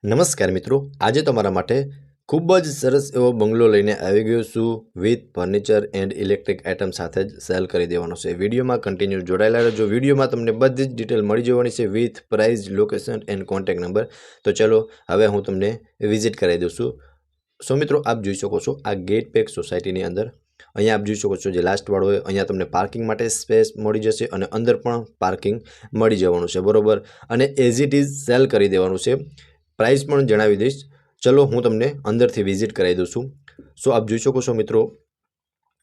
નમસ્કાર મિત્રો, આજે તમારા માટે ખૂબ જ સરસ એવો બંગલો લઈને આવી ગયો છું with furniture and electric item સાથે જ સેલ કરી દેવાનો છે। વિડીયોમાં કન્ટિન્યુ જોડાયેલા રહેજો। વિડીયોમાં તમને બધી જ ડિટેલ મળી જવાની છે with price, location and contact number. તો ચલો હવે હું તમને વિઝિટ કરાવી દઉં છું। સો મિત્રો, આપ જોઈ શકો છો આ ગેટ પેક સોસાયટીની અંદર અહીંયા આપ જોઈ શકો છો જે લાસ્ટ વાળો હોય અહીંયા તમને પાર્કિંગ માટે સ્પેસ મળી જશે અને અંદર પણ પાર્કિંગ મળી જવાનું છે, બરોબર। અને એઝ ઇટ ઇઝ સેલ કરી દેવાનું છે। प्राइस पण जणावी दईश। चलो हूँ तमने अंदर थी विजिट कराई दूँ छूँ। सो आप जोई शको छो मित्रों,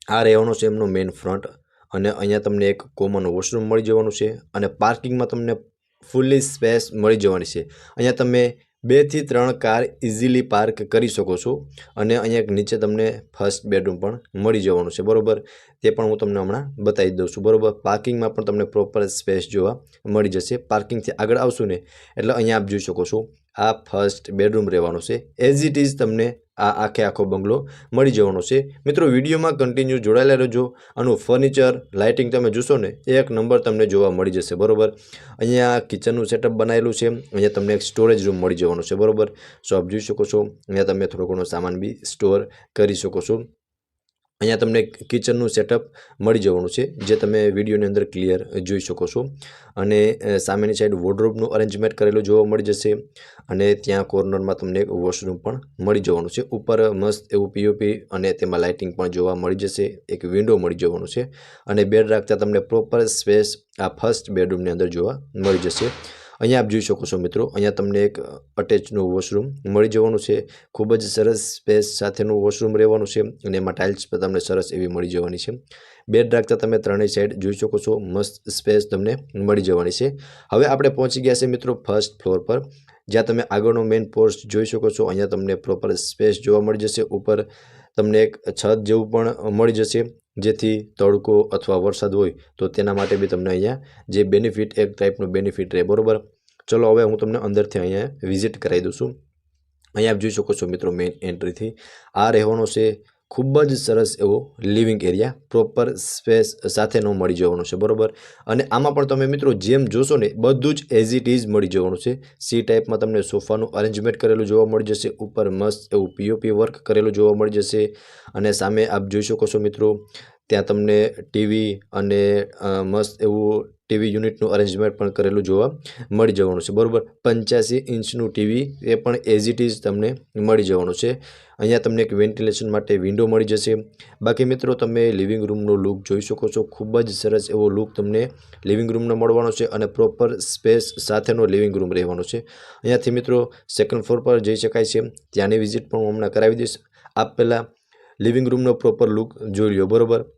आ रहेवानो छे एमनो मेन फ्रंट अने अहींया तमने एक कॉमन वॉशरूम मळी जवानुं छे अने पार्किंग में तमने फुल्ली स्पेस मळी जवानी छे। अहींया तमे 2 થી 3 कार इजीली पार्क करी शको छो अने अहींया नीचे तमने फर्स्ट बेडरूम पण मळी जवानुं छे, बरोबर। ते पण हूँ तमने हमणां बतावी दऊं छुं, बरोबर। पार्किंग में पण तमने प्रोपर स्पेस जोवा मळी जशे। पार्किंग थी आगळ आवशो ने एटले अहींया आप जोई शको छो आ फर्स्ट बेडरूम रहेवानो छे। एज इट इज तमने आ आखे आखो बंगलो मळी जवानो छे। मित्रों, विडियो में कंटिन्यू जोड़ायेला रहेजो। आनुं फर्निचर, लाइटिंग तमे जोशो ने एक नंबर तमने जोवा मळी जशे, बरोबर। अहींया किचननुं सेटअप बनावेलुं छे। अहींया तमने एक स्टोरेज रूम मळी जवानो छे, बरोबर। सो आप जोई शको छो अहींया तमे थोड़ो घणो सामान बी स्टोर करी शको छो। अहींया तमने किचननुं सेटअप मळी जवानुं छे जे तमे विडियोनी अंदर क्लियर जोई शको छो। अने सामेनी साइड वॉर्डरोबनुं अरेन्जमेंट करेलुं जोवा मळी जशे अने त्यां कॉर्नरमां तमने एक वॉशरूम पण मळी जवानुं छे। उपर मस्त एवुं पीओपी अने तेमां लाइटिंग पण जोवा मळी जशे। एक विंडो मळी जवानुं छे अने बेड राखता तमने प्रोपर स्पेस आ फर्स्ट बेडरूमनी अंदर जोवा मळी जशे। अहींया आप जोई शको छो मित्रों, अहींया तमने एक अटेचनुं वॉशरूम मळी जवानुं छे। खूब ज सरस स्पेस साथेनुं वॉशरूम रहेवानुं छे अने एमां टाइल्स पण तमने सरस एवी मळी जवानी छे। बेड राखता तमे त्रणेय साइड जोई शको छो मस्त स्पेस तमने मळी जवानी छे। हवे आपणे पहोंची गया छे मित्रों फर्स्ट फ्लोर पर, ज्यां तमे आगळनो मेन पोर्च जोई शको छो। अहींया तमने प्रोपर स्पेस जोवा मळी जशे। उपर तमने एक छत जेवुं पण मळी जशे जेथी तड़को अथवा वरसाद होय तो तेना माटे बी तमने अहींया जे बेनिफिट एक टाइपनुं बेनिफिट रहे, बरोबर। चलो हवे हूँ तमने अंदरथी अहींया विजिट करावी दऊं छुं। अहींया आप जोई शको छो मित्रों मेन एंट्रीथी आ रहेवानो छे खूब ज सरस एवो लिविंग एरिया प्रोपर स्पेस साथेनो मळी जवानो छे, बरोबर। अने आमां पण तमे मित्रों जेम जोशो ने बधुं ज एज इट इज मळी जवानुं छे। सी टाइपमां तमने सोफानुं अरेन्जमेंट करेलुं जोवा मळी जशे। उपर मस्त एवुं पीओपी वर्क करेलुं जोवा मळी जशे अने सामे आप जोई शको छो मित्रों त्यां तमने टीवी अने मस्त एवुं टीवी युनिटनुं अरेन्जमेंट पण करेलुं जोवा मळी जवानुं छे, बरोबर। 85 इंचनुं टीवी ए पण एज इट इज तमने मळी जवानुं छे। अहींया तमने एक वेन्टिलेशन माटे विंडो मळी जशे। बाकी मित्रों तमे लिविंग रूमनो लुक जोई शको छो। खूब ज सरस एवो लुक तमने लिविंग रूमनो मळवानो छे अने प्रोपर स्पेस साथेनो लिविंग रूम रहेवानो छे। अहींयाथी मित्रों सेकंड फ्लोर पर जई शकाय छे, त्यांनी विजिट पण हुं हमणां करावी दईश। आप पहेला लिविंग रूमनो प्रोपर लुक जोई ल्यो, बरोबर।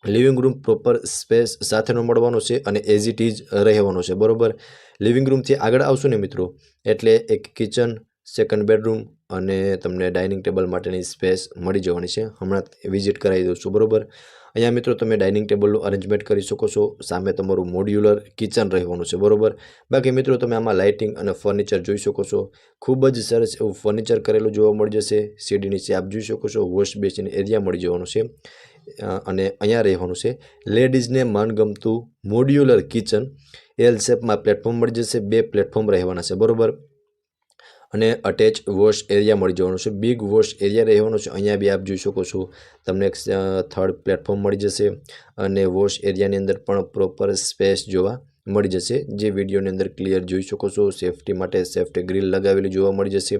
लिविंग रूम प्रोपर स्पेस साथेनो मळवानो छे अने एज इट इज रहेवानो छे, बरोबर। लिविंग रूम थी आगळ आवशो ने मित्रों एटले एक किचन, सेकंड बेडरूम अने तमने डाइनिंग टेबल माटेनी स्पेस मळी जवानी छे। हमणां विजिट करावी दऊं छुं, बरोबर। अहींया मित्रों तमे डाइनिंग टेबलनुं अरेन्जमेंट करी शको छो। सामे तमारुं मोड्युलर किचन रहेवानुं छे, बरोबर। बाकी मित्रों तमे आमां लाइटिंग अने फर्निचर जोई शको छो। खूब ज सरस एवुं फर्निचर करेलुं जोवा मळी जशे। सीडी नीचे आप जोई शको छो वॉश बेसिन एरिया मळी जवानुं छे अने अहींया रहेवानुं छे लेडीजने मनगमतुं मोड्युलर किचन। एल शेपमां प्लेटफॉर्म मळी जशे। 2 प्लेटफॉर्म रहेवाना छे, बरोबर। अने अटेच वॉश एरिया मळी जवानुं छे। बिग वॉश एरिया रहेवानो छे। अहींया बी आप जोई शको छो तमने एक थर्ड प्लेटफॉर्म मळी जशे अने वॉश एरियानी अंदर पण प्रोपर स्पेस जोवा मळी जशे जे विडियोनी अंदर क्लियर जोई शको छो। सेफ्टी माटे सेफ्टी ग्रिल लगावेली जोवा मळी जशे।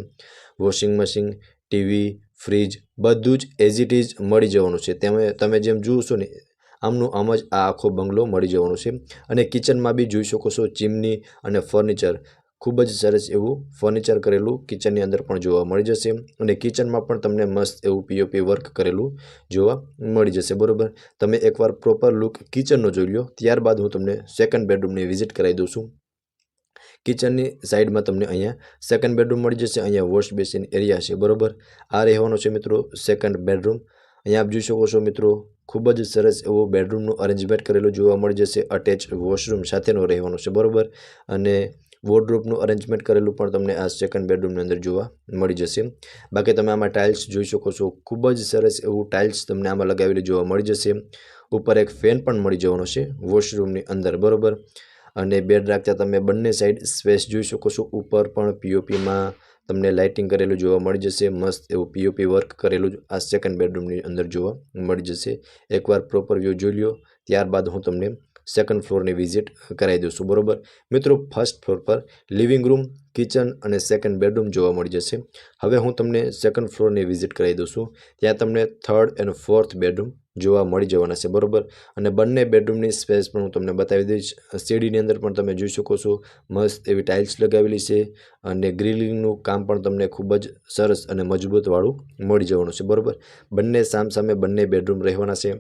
वॉशिंग मशीन, टीवी, फ्रीज बधुं ज एज इट इज मळी जवानुं छे। तमे जेम जोशो ने आमनुं आम ज आ आखो बंगलो मळी जवानो छे। अने किचनमां बी जोई शको छो चिमनी अने फर्निचर खूब ज सरस एवुं फर्निचर करेलुं किचननी अंदर पण जोवा मळी जशे अने किचनमां पण तमने मस्त एवुं पीओपी वर्क करेलुं जोवा मळी जशे, बरोबर। तमे एकवार प्रोपर लुक किचननो जोई ल्यो, त्यारबाद हुं तमने सेकंड बेडरूमनी विजिट करावी दऊं छुं। किचननी साइडमां तमने अहींया सेकंड बेडरूम मळी जशे। अहींया वॉश बेसिन एरिया छे, बरोबर। आ रहेवानो छे मित्रों सेकंड बेडरूम। अहींया आप जोई शको छो मित्रों खूब ज सरस एवो बेडरूमनुं अरेन्जमेंट करेलुं जोवा मळी जशे। अटेच वॉशरूम साथेनो रहेवानो छे, बरोबर। अने वॉर्डरोबनुं अरेन्जमेंट करेलुं पण तमने आ सेकंड बेडरूमनी अंदर जोवा मळी जशे। बाकी तमे आमां टाइल्स जोई शको छो। खूब ज सरस एवुं टाइल्स तमने आमां लगावेली जोवा मळी जशे। उपर एक फेन पण मळी जवानो छे वॉशरूमनी अंदर, बरोबर। अने बेड राखता तमे बंने साइड स्पेस जोई शको छो। उपर पण पीओपी मां તમને લાઇટિંગ કરેલું જોવા મળી જશે, મસ્ત એવું પીઓપી વર્ક કરેલું આ સેકન્ડ બેડરૂમની અંદર જોવા મળી જશે। એકવાર પ્રોપર વ્યૂ જોઈ લો, ત્યારબાદ હું તમને સેકન્ડ ફ્લોરની વિઝિટ કરાવી દઉં છું, બરાબર। મિત્રો, ફર્સ્ટ ફ્લોર પર લિવિંગ રૂમ, કિચન અને સેકન્ડ બેડરૂમ જોવા મળી જશે। હવે હું તમને સેકન્ડ ફ્લોરની વિઝિટ કરાવી દઉં છું। ત્યાં તમને થર્ડ અને ફોર્થ બેડરૂમ જોવા મળી જવાના છે, બરાબર। અને બંને બેડરૂમની સ્પેસ પણ હું તમને બતાવી દઈશ। સીડીની અંદર પણ તમે જોઈ શકો છો, મસ્ત એવી ટાઇલ્સ લગાવેલી છે અને ગ્રીલિંગનું કામ પણ તમને ખૂબ જ સરસ અને મજબૂતવાળું મળી જવાનું છે, બરાબર। બંને સામસામે બંને બેડરૂમ રહેવાના છે।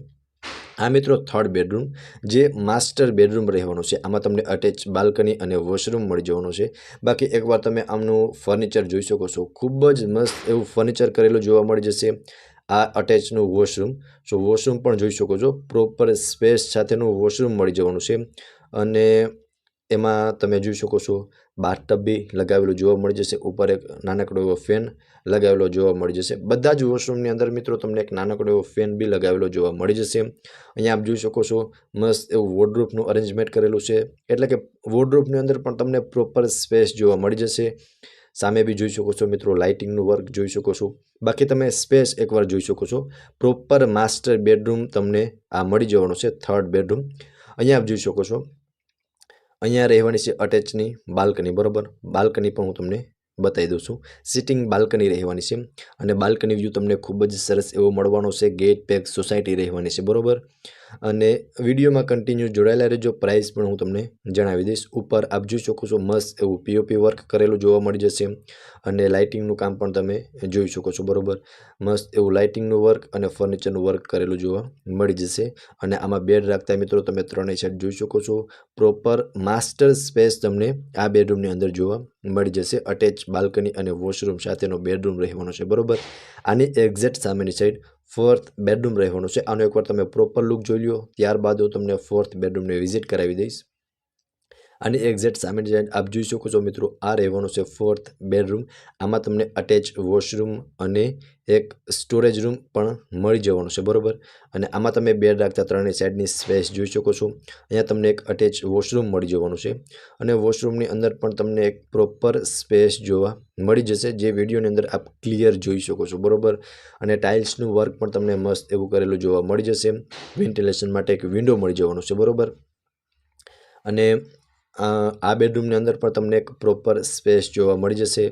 આ મિત્રો થર્ડ બેડરૂમ જે માસ્ટર બેડરૂમ રહેવાનો છે, આમાં તમને અટેચ બાલ્કની અને વોશરૂમ મળી જવાનું છે। બાકી એકવાર તમે આમનું ફર્નિચર જોઈ શકો છો, ખૂબ જ મસ્ત એવું ફર્નિચર કરેલું જોવા મળી જશે। આ અટેચનું વોશરૂમ, વોશરૂમ પણ જોઈ શકો છો, પ્રોપર સ્પેસ સાથેનું વોશરૂમ મળી જવાનું છે। અને એમાં તમે જોઈ શકો છો બાથટબ બી લગાવેલું જોવા મળી જશે, ઉપર એક નાનકડો એવો ફેન લગાવેલો જોવા મળી જશે। બધા જ વોશરૂમની અંદર મિત્રો તમને એક નાનકડો એવો ફેન બી લગાવેલો જોવા મળી જશે। અહીંયા આપ જોઈ શકો છો મસ્ત એવું વોર્ડરોબનું અરેન્જમેન્ટ કરેલું છે, એટલે કે વોર્ડરોબની અંદર પણ તમને પ્રોપર સ્પેસ જોવા મળી જશે। સામે બી જોઈ શકો છો મિત્રો, લાઇટિંગનું વર્ક જોઈ શકો છો। બાકી તમે સ્પેસ એકવાર જોઈ શકો છો, પ્રોપર માસ્ટર બેડરૂમ તમને આ મળી જવાનું છે, થર્ડ બેડરૂમ। અહીંયા આપ જોઈ શકો છો, અહીંયા રહેવાની છે અટેચની બાલ્કની, બરાબર। બાલ્કની પણ હું તમને બતાવી દઉં છું, સિટિંગ બાલ્કની રહેવાની છે અને બાલ્કની વ્યૂ તમને ખૂબ જ સરસ એવો મળવાનો છે। ગેટ પેક સોસાયટી રહેવાની છે, બરાબર। અને વિડીયોમાં કન્ટિન્યુ જોડાયેલા રહેજો। પ્રાઇસ પણ હું તમને જણાવી દઈશ। ઉપર આપ જોઈ શકો છો મસ્ત એવું પીઓપી વર્ક કરેલું જોવા મળી જશે અને લાઇટિંગનું કામ પણ તમે જોઈ શકો છો, બરાબર। મસ્ત એવું લાઇટિંગનું વર્ક અને ફર્નિચરનું વર્ક કરેલું જોવા મળી જશે। અને આમાં બેડ રાખતા મિત્રો તમે ત્રણેય સાઈડ જોઈ શકો છો, પ્રોપર માસ્ટર સ્પેસ તમને આ બેડરૂમની અંદર જોવા મળી જશે। અટેચ બાલ્કની અને વોશરૂમ સાથેનો બેડરૂમ રહેવાનો છે, બરાબર। આની એક્ઝેક્ટ સામેની સાઈડ ફોર્થ બેડરૂમ રહેવાનું છે। આનો એકવાર તમે પ્રોપર લુક જોઈ લો, ત્યારબાદ હું તમને ફોર્થ બેડરૂમની વિઝિટ કરાવી દઈશ। આની એક્ઝેક્ટ સામેની સાઈડ આપ જોઈ શકો છો મિત્રો, આ રહેવાનું છે ફોર્થ બેડરૂમ। આમાં તમને અટેચ વોશરૂમ અને એક સ્ટોરેજ રૂમ પણ મળી જવાનું છે, બરાબર। અને આમાં તમે બેડ રાખતા ત્રણેય સાઈડની સ્પેસ જોઈ શકો છો। અહીંયા તમને એક અટેચ વોશરૂમ મળી જવાનું છે અને વોશરૂમની અંદર પણ તમને એક પ્રોપર સ્પેસ જોવા મળી જશે, જે વિડીયોની અંદર આપ ક્લિયર જોઈ શકો છો, બરાબર। અને ટાઇલ્સનું વર્ક પણ તમને મસ્ત એવું કરેલું જોવા મળી જશે। વેન્ટિલેશન માટે એક વિન્ડો મળી જવાનું છે, બરાબર। અને આ બેડરૂમની અંદર પણ તમને એક પ્રોપર સ્પેસ જોવા મળી જશે।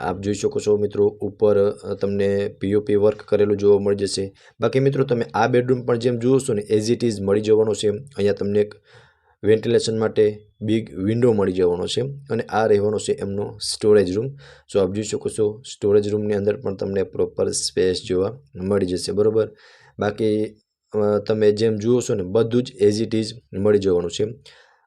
આપ જોઈ શકો છો મિત્રો, ઉપર તમને પીઓપી વર્ક કરેલું જોવા મળી જશે। બાકી મિત્રો તમે આ બેડરૂમ પણ જેમ જુઓ છો ને, એઝ ઇટ ઇઝ મળી જવાનો છે। અહીંયા તમને એક વેન્ટિલેશન માટે બિગ વિન્ડો મળી જવાનો છે અને આ રહેવાનો છે એમનો સ્ટોરેજ રૂમ। આપ જોઈ શકો છો, સ્ટોરેજ રૂમની અંદર પણ તમને પ્રોપર સ્પેસ જોવા મળી જશે, બરાબર। બાકી તમે જેમ જુઓ છો ને, બધું જ એઝ ઇટ ઇઝ મળી જવાનું છે।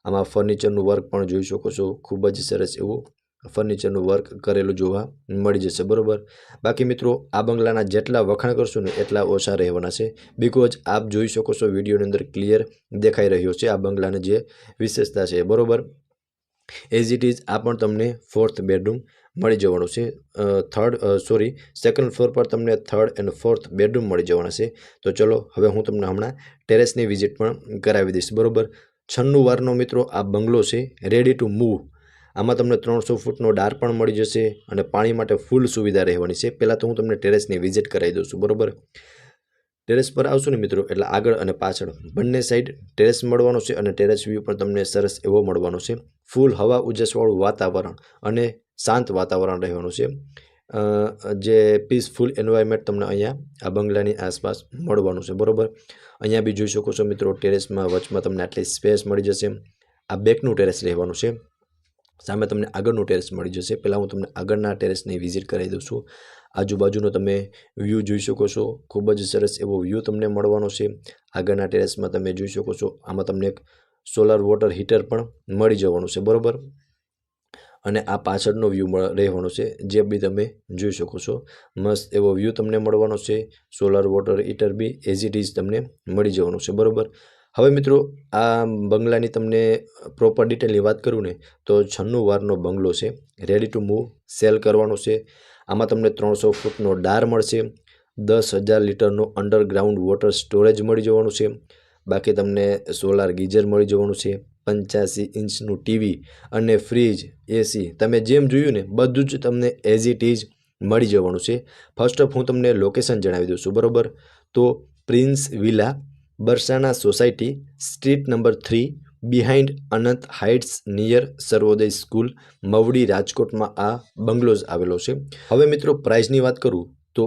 આમાં ફર્નિચરનું વર્ક પણ જોઈ શકો છો, ખૂબ જ સરસ એવું ફર્નિચરનું વર્ક કરેલું જોવા મળી જશે, બરાબર। બાકી મિત્રો આ બંગલાના જેટલા વખાણ કરશો ને એટલા ઓછા રહેવાના છે, બિકોઝ આપ જોઈ શકો છો વિડીયોની અંદર ક્લિયર દેખાઈ રહ્યો છે આ બંગલાની જે વિશેષતા છે, બરાબર। એઝ ઇટ ઇઝ આ પણ તમને ફોર્થ બેડરૂમ મળી જવાનું છે। સેકન્ડ ફ્લોર પર તમને થર્ડ એન્ડ ફોર્થ બેડરૂમ મળી જવાના છે। તો ચલો હવે હું તમને હમણાં ટેરેસની વિઝિટ પણ કરાવી દઈશ, બરાબર। 96 વારનો મિત્રો આ બંગલો છે, રેડી ટુ મૂવ। આમાં તમને 300 ફૂટનો ડાર પણ મળી જશે અને પાણી માટે ફૂલ સુવિધા રહેવાની છે। પહેલાં તો હું તમને ટેરેસની વિઝિટ કરાવી દઉં છું, બરાબર। ટેરેસ પર આવશો ને મિત્રો, એટલે આગળ અને પાછળ બંને સાઈડ ટેરેસ મળવાનો છે અને ટેરેસ વ્યૂ પણ તમને સરસ એવો મળવાનો છે। ફૂલ હવા ઉજાસવાળું વાતાવરણ અને શાંત વાતાવરણ રહેવાનું છે, જે પીસફુલ એન્વાયરમેન્ટ તમને અહીંયા આ બંગલાની આસપાસ મળવાનું છે, બરાબર। અહીંયા બી જોઈ શકો છો મિત્રો, ટેરેસમાં વચમાં તમને આટલી સ્પેસ મળી જશે। આ બેકનું ટેરેસ રહેવાનું છે, સામે તમને આગળનું ટેરેસ મળી જશે। પહેલાં હું તમને આગળના ટેરેસની વિઝિટ કરાવી દઉં છું। આજુબાજુનો તમે વ્યૂ જોઈ શકો છો, ખૂબ જ સરસ એવો વ્યૂ તમને મળવાનો છે। આગળના ટેરેસમાં તમે જોઈ શકો છો, આમાં તમને એક સોલાર વોટર હીટર પણ મળી જવાનું છે, બરાબર। અને આ પાછળનો વ્યૂ રહેવાનો છે, જે બી તમે જોઈ શકો છો, મસ્ત એવો વ્યૂ તમને મળવાનો છે। Solar water heater be as it is તમને મળી જવાનું છે, બરાબર। હવે મિત્રો આ બંગલાની તમને પ્રોપર ડિટેલની વાત કરું ને, તો 96 વારનો બંગલો છે, રેડી ટુ મૂવ સેલ કરવાનો છે। આમાં તમને 300 ફૂટનો ડાર મળશે, 10,000 લીટરનો અંડરગ્રાઉન્ડ વોટર સ્ટોરેજ મળી જવાનું છે। બાકી તમને સોલાર ગીઝર મળી જવાનું છે, 85 ઇંચનું ટીવી અને ફ્રીજ, એસી તમે જેમ જોયું ને બધું જ તમને એઝ ઇટ ઇઝ મળી જવાનું છે. ફર્સ્ટ ઓફ હું તમને લોકેશન જણાવી દઉં છું, બરાબર. તો Prince Villa, Barsana society, street number 3, behind Anant heights, near Sarvoday school, Mavdi, રાજકોટમાં આ બંગલોઝ આવેલો છે. હવે મિત્રો પ્રાઇસની વાત કરું તો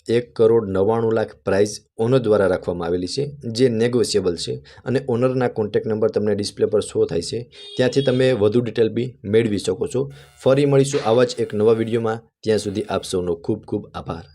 1,99,00,000 પ્રાઇસ ઓનર દ્વારા રાખવામાં આવેલી છે, જે નેગોશિયેબલ છે. અને ઓનરના કોન્ટેક્ટ નંબર તમને ડિસ્પ્લે પર શો થાય છે, ત્યાંથી તમે વધુ ડિટેલ બી મેળવી શકો છો. ફરી મળીશું આવા જ એક નવા વિડીયોમાં. ત્યાં સુધી આપ સૌનો ખૂબ ખૂબ આભાર.